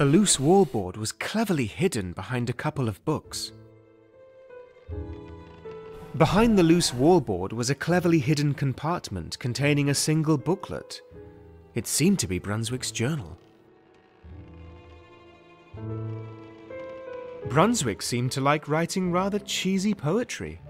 A loose wallboard was cleverly hidden behind a couple of books. Behind the loose wallboard was a cleverly hidden compartment containing a single booklet. It seemed to be Brunswick's journal. Brunswick seemed to like writing rather cheesy poetry.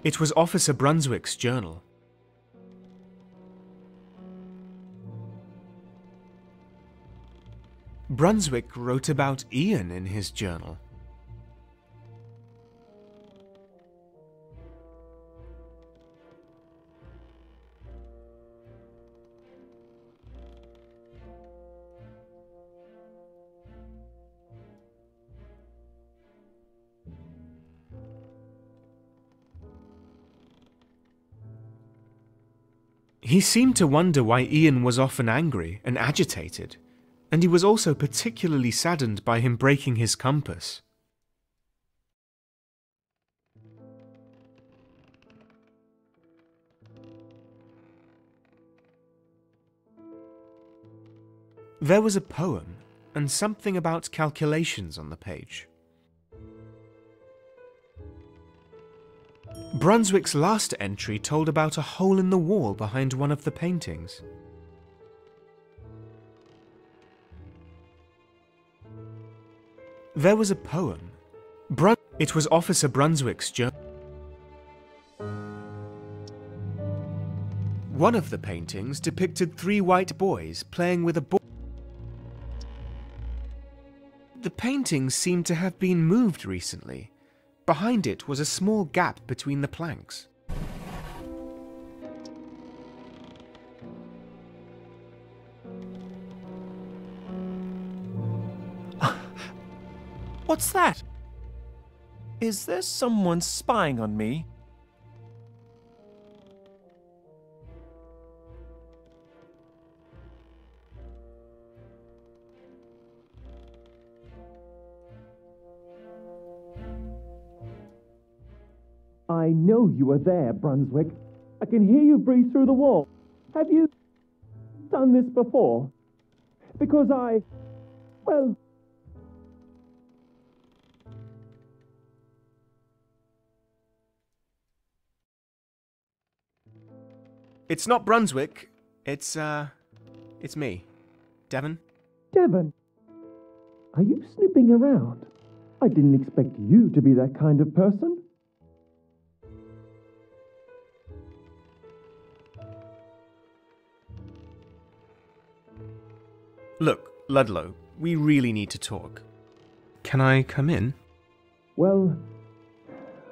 It was Officer Brunswick's journal. Brunswick wrote about Ian in his journal. He seemed to wonder why Ian was often angry and agitated, and he was also particularly saddened by him breaking his compass. There was a poem and something about calculations on the page. Brunswick's last entry told about a hole in the wall behind one of the paintings. There was a poem. It was Officer Brunswick's journal. One of the paintings depicted 3 white boys playing with a ball. The painting seemed to have been moved recently. Behind it was a small gap between the planks. What's that? Is there someone spying on me? I know you are there, Brunswick. I can hear you breathe through the wall. Have you done this before? Because well... It's not Brunswick. It's me. Devan? Devan, are you snooping around? I didn't expect you to be that kind of person. Look, Ludlow, we really need to talk. Can I come in? Well,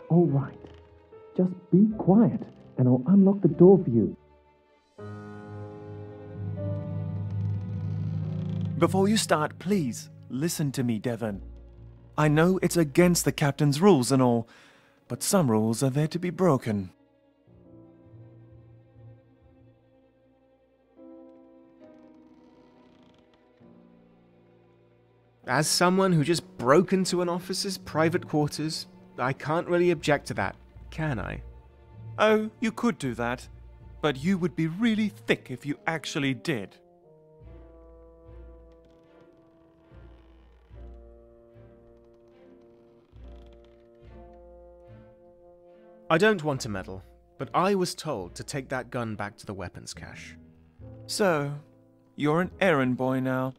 all right. Just be quiet, and I'll unlock the door for you. Before you start, please, listen to me, Devan. I know it's against the captain's rules and all, but some rules are there to be broken. As someone who just broke into an officer's private quarters, I can't really object to that, can I? Oh, you could do that, but you would be really thick if you actually did. I don't want to meddle, but I was told to take that gun back to the weapons cache. So, you're an errand boy now.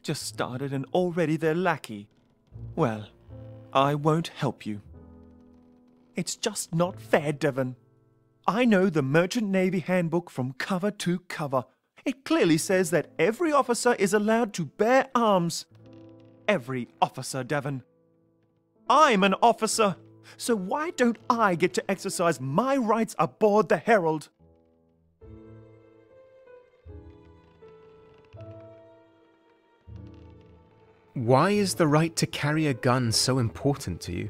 Just started and already they're lackey. Well, I won't help you. It's just not fair, Devan. I know the Merchant Navy Handbook from cover to cover. It clearly says that every officer is allowed to bear arms. Every officer, Devan. I'm an officer, so why don't I get to exercise my rights aboard the Herald? Why is the right to carry a gun so important to you?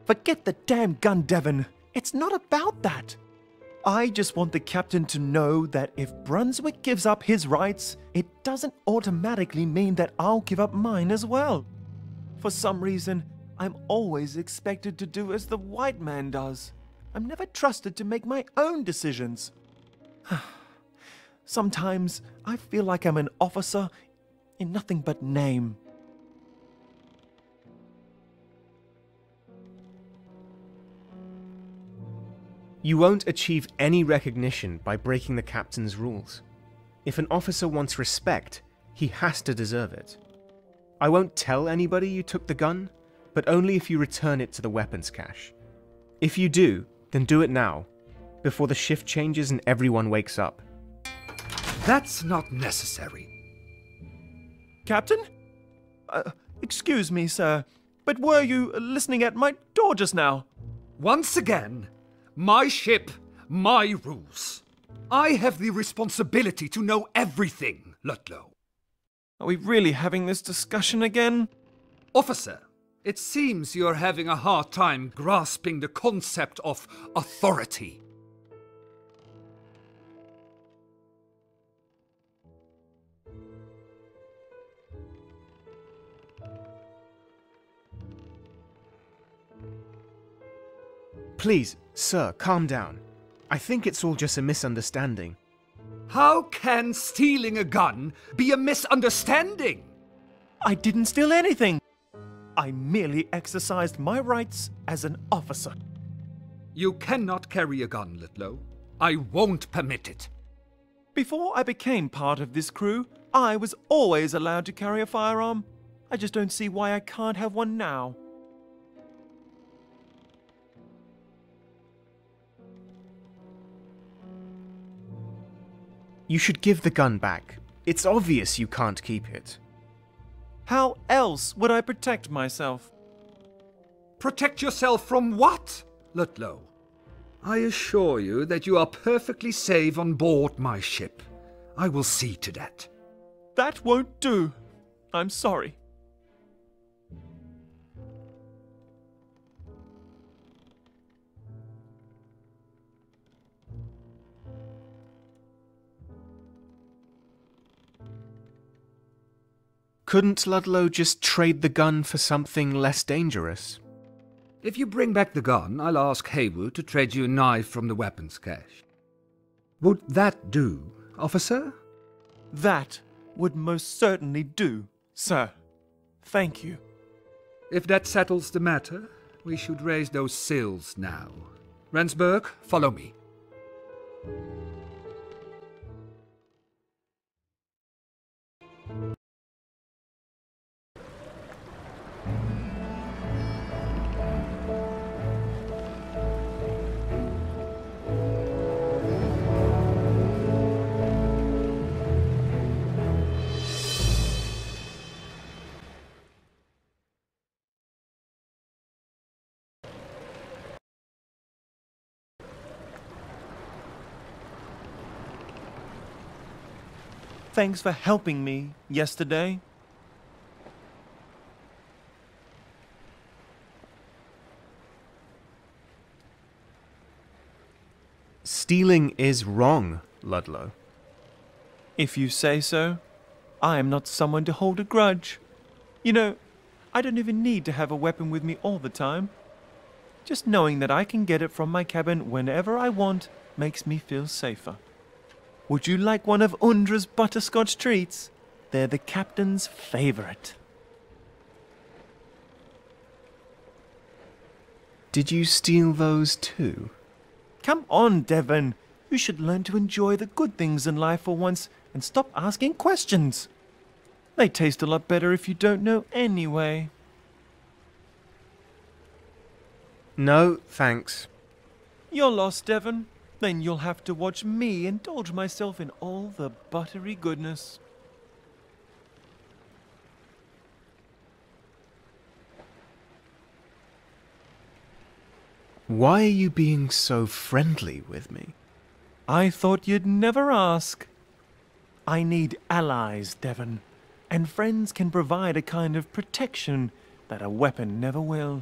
Forget the damn gun, Devan. It's not about that. I just want the captain to know that if Brunswick gives up his rights, it doesn't automatically mean that I'll give up mine as well. For some reason, I'm always expected to do as the white man does. I'm never trusted to make my own decisions. Sometimes I feel like I'm an officer in nothing but name. You won't achieve any recognition by breaking the captain's rules. If an officer wants respect, he has to deserve it. I won't tell anybody you took the gun, but only if you return it to the weapons cache. If you do, then do it now, before the shift changes and everyone wakes up. That's not necessary. Captain? Excuse me, sir, but were you listening at my door just now? Once again, my ship, my rules. I have the responsibility to know everything, Ludlow. Are we really having this discussion again? Officer, it seems you're having a hard time grasping the concept of authority. Please, sir, calm down. I think it's all just a misunderstanding. How can stealing a gun be a misunderstanding? I didn't steal anything. I merely exercised my rights as an officer. You cannot carry a gun, Ludlow. I won't permit it. Before I became part of this crew, I was always allowed to carry a firearm. I just don't see why I can't have one now. You should give the gun back. It's obvious you can't keep it. How else would I protect myself? Protect yourself from what, Ludlow? I assure you that you are perfectly safe on board my ship. I will see to that. That won't do. I'm sorry. Couldn't Ludlow just trade the gun for something less dangerous? If you bring back the gun, I'll ask Haywood to trade you a knife from the weapons cache. Would that do, officer? That would most certainly do, sir. Thank you. If that settles the matter, we should raise those sails now. Rensburg, follow me. Thanks for helping me yesterday. Stealing is wrong, Ludlow. If you say so. I am not someone to hold a grudge. You know, I don't even need to have a weapon with me all the time. Just knowing that I can get it from my cabin whenever I want makes me feel safer. Would you like one of Undra's butterscotch treats? They're the captain's favorite. Did you steal those too? Come on, Devan. You should learn to enjoy the good things in life for once and stop asking questions. They taste a lot better if you don't know anyway. No, thanks. You're lost, Devan. Then you'll have to watch me indulge myself in all the buttery goodness. Why are you being so friendly with me? I thought you'd never ask. I need allies, Devan, and friends can provide a kind of protection that a weapon never will.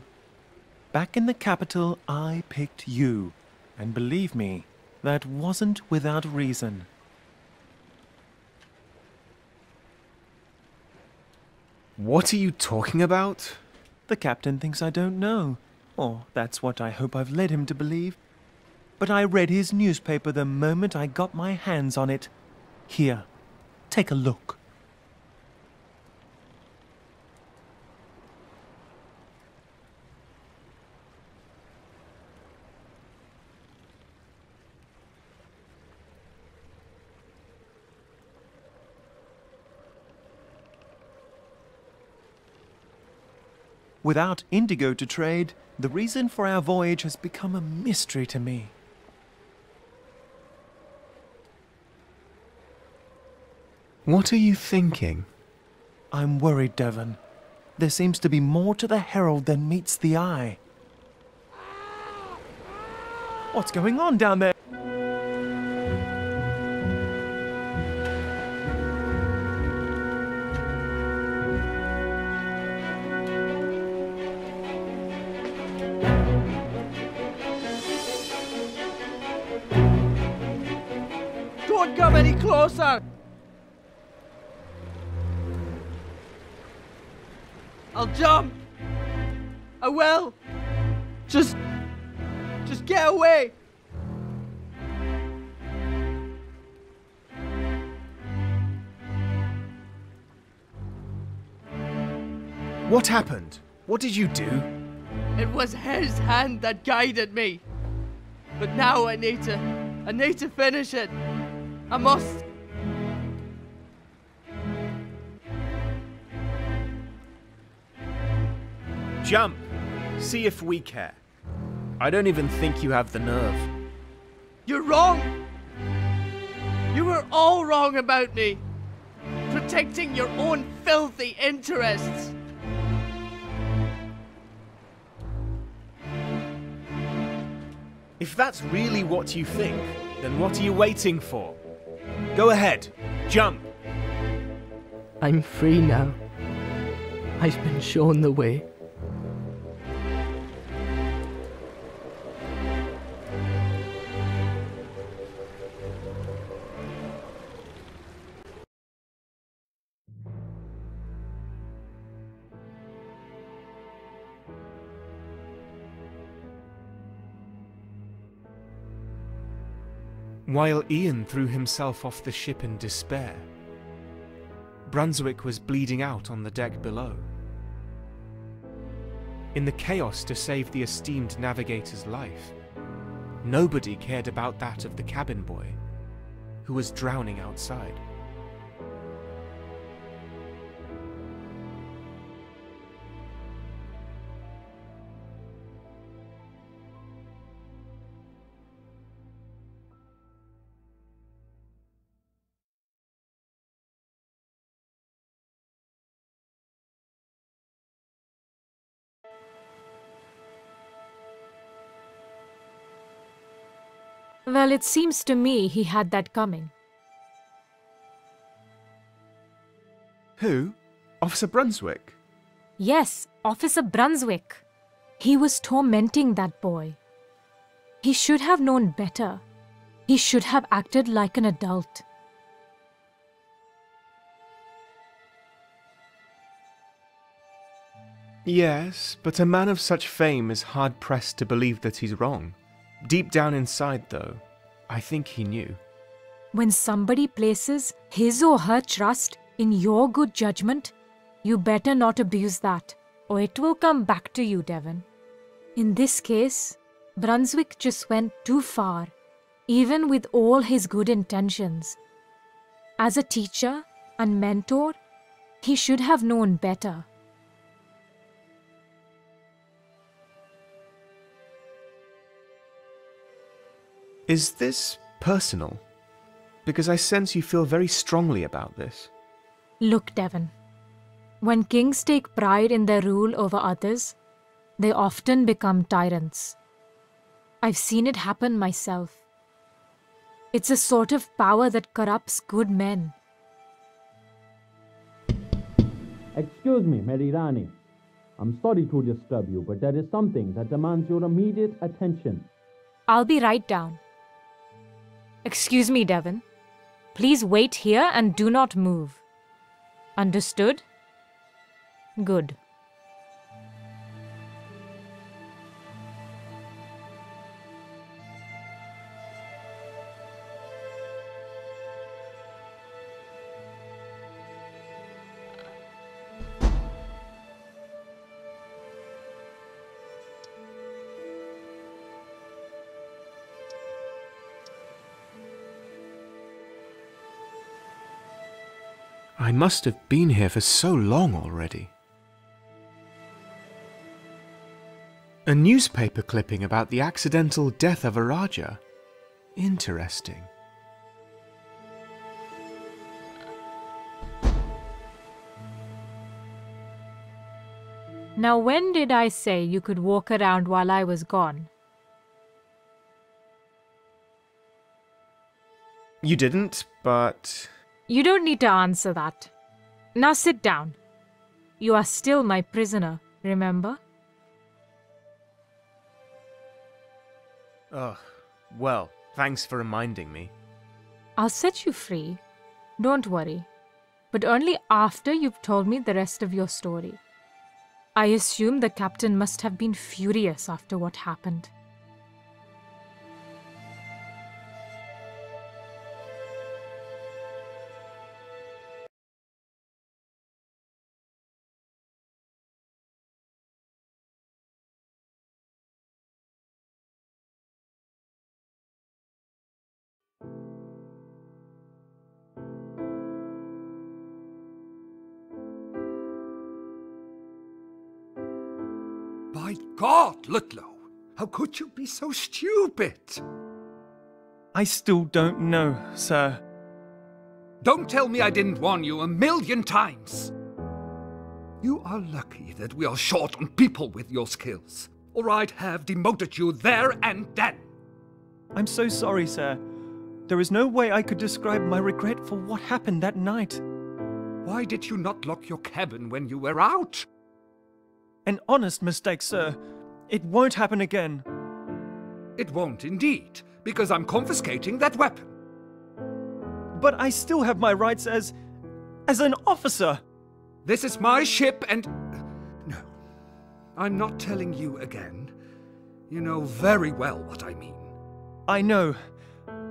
Back in the capital, I picked you, and believe me, That wasn't without reason. What are you talking about? The captain thinks I don't know. Or that's what I hope I've led him to believe. But I read his newspaper the moment I got my hands on it. Here, take a look. Without indigo to trade, the reason for our voyage has become a mystery to me. What are you thinking? I'm worried, Devan. There seems to be more to the Herald than meets the eye. What's going on down there? Don't come any closer! I'll jump! I will! Just get away! What happened? What did you do? It was his hand that guided me. But now I need to finish it. I must. Jump! See if we care. I don't even think you have the nerve. You're wrong! You were all wrong about me. Protecting your own filthy interests. If that's really what you think, then what are you waiting for? Go ahead, jump! I'm free now. I've been shown the way. While Ian threw himself off the ship in despair, Brunswick was bleeding out on the deck below. In the chaos to save the esteemed navigator's life, nobody cared about that of the cabin boy, who was drowning outside. Well, it seems to me he had that coming. Who? Officer Brunswick? Yes, Officer Brunswick. He was tormenting that boy. He should have known better. He should have acted like an adult. Yes, but a man of such fame is hard-pressed to believe that he's wrong. Deep down inside, though, I think he knew. When somebody places his or her trust in your good judgment, you better not abuse that, or it will come back to you, Devan. In this case, Brunswick just went too far, even with all his good intentions. As a teacher and mentor, he should have known better. Is this personal? Because I sense you feel very strongly about this. Look, Devan. When kings take pride in their rule over others, they often become tyrants. I've seen it happen myself. It's a sort of power that corrupts good men. Excuse me, Merirani. I'm sorry to disturb you, but there is something that demands your immediate attention. I'll be right down. Excuse me, Devan. Please wait here and do not move. Understood? Good. I must have been here for so long already. A newspaper clipping about the accidental death of a Raja. Interesting. Now, when did I say you could walk around while I was gone? You didn't, but... You don't need to answer that. Now sit down. You are still my prisoner, remember? Ugh. Well, thanks for reminding me. I'll set you free. Don't worry. But only after you've told me the rest of your story. I assume the captain must have been furious after what happened. By God, Ludlow! How could you be so stupid? I still don't know, sir. Don't tell me I didn't warn you 1,000,000 times! You are lucky that we are short on people with your skills, or I'd have demoted you there and then. I'm so sorry, sir. There is no way I could describe my regret for what happened that night. Why did you not lock your cabin when you were out? An honest mistake, sir. It won't happen again. It won't indeed, because I'm confiscating that weapon. But I still have my rights as an officer. This is my ship and... No, I'm not telling you again. You know very well what I mean. I know,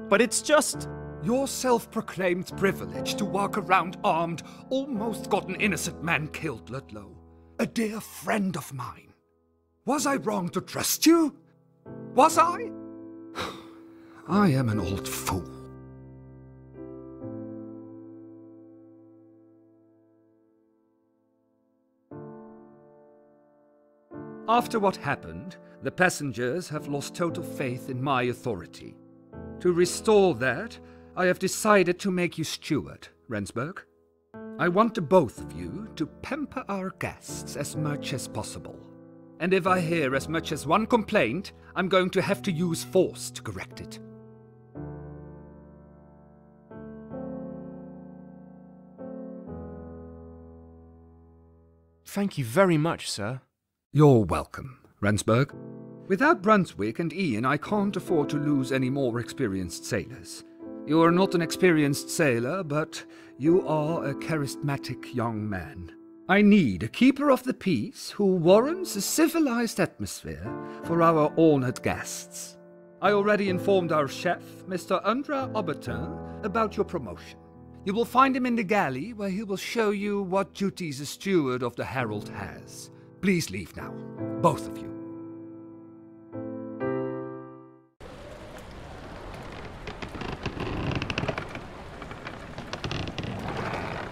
but it's just... Your self-proclaimed privilege to walk around armed almost got an innocent man killed, Ludlow. A dear friend of mine. Was I wrong to trust you? Was I? I am an old fool. After what happened, the passengers have lost total faith in my authority. To restore that, I have decided to make you steward, Rensburg. I want the both of you to pamper our guests as much as possible. And if I hear as much as one complaint, I'm going to have to use force to correct it. Thank you very much, sir. You're welcome, Rensburg. Without Brunswick and Ian, I can't afford to lose any more experienced sailors. You are not an experienced sailor, but you are a charismatic young man. I need a keeper of the peace who warrants a civilized atmosphere for our honored guests. I already informed our chef, Mr. Andra Aubertin, about your promotion. You will find him in the galley, where he will show you what duties a steward of the Herald has. Please leave now, both of you.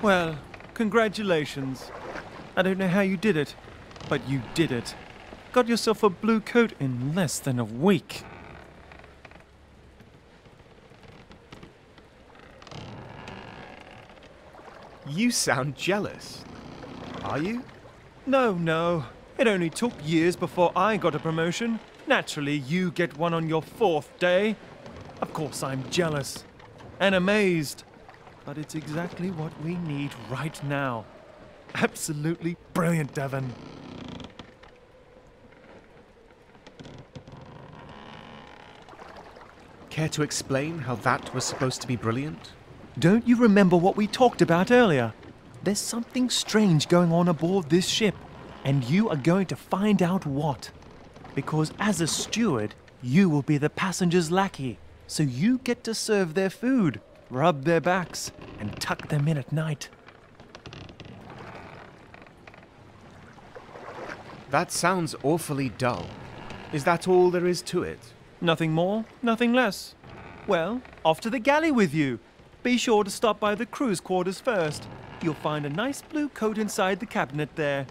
Well, congratulations. I don't know how you did it, but you did it. Got yourself a blue coat in less than a week. You sound jealous. Are you? No. It only took years before I got a promotion. Naturally, you get one on your 4th day. Of course I'm jealous and amazed. But it's exactly what we need right now. Absolutely brilliant, Devan. Care to explain how that was supposed to be brilliant? Don't you remember what we talked about earlier? There's something strange going on aboard this ship, and you are going to find out what. Because as a steward, you will be the passengers' lackey, so you get to serve their food, rub their backs, and tuck them in at night. That sounds awfully dull. Is that all there is to it? Nothing more, nothing less. Well, off to the galley with you. Be sure to stop by the crew's quarters first. You'll find a nice blue coat inside the cabinet there.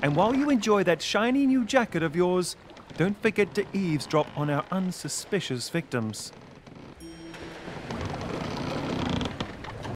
And while you enjoy that shiny new jacket of yours, don't forget to eavesdrop on our unsuspicious victims.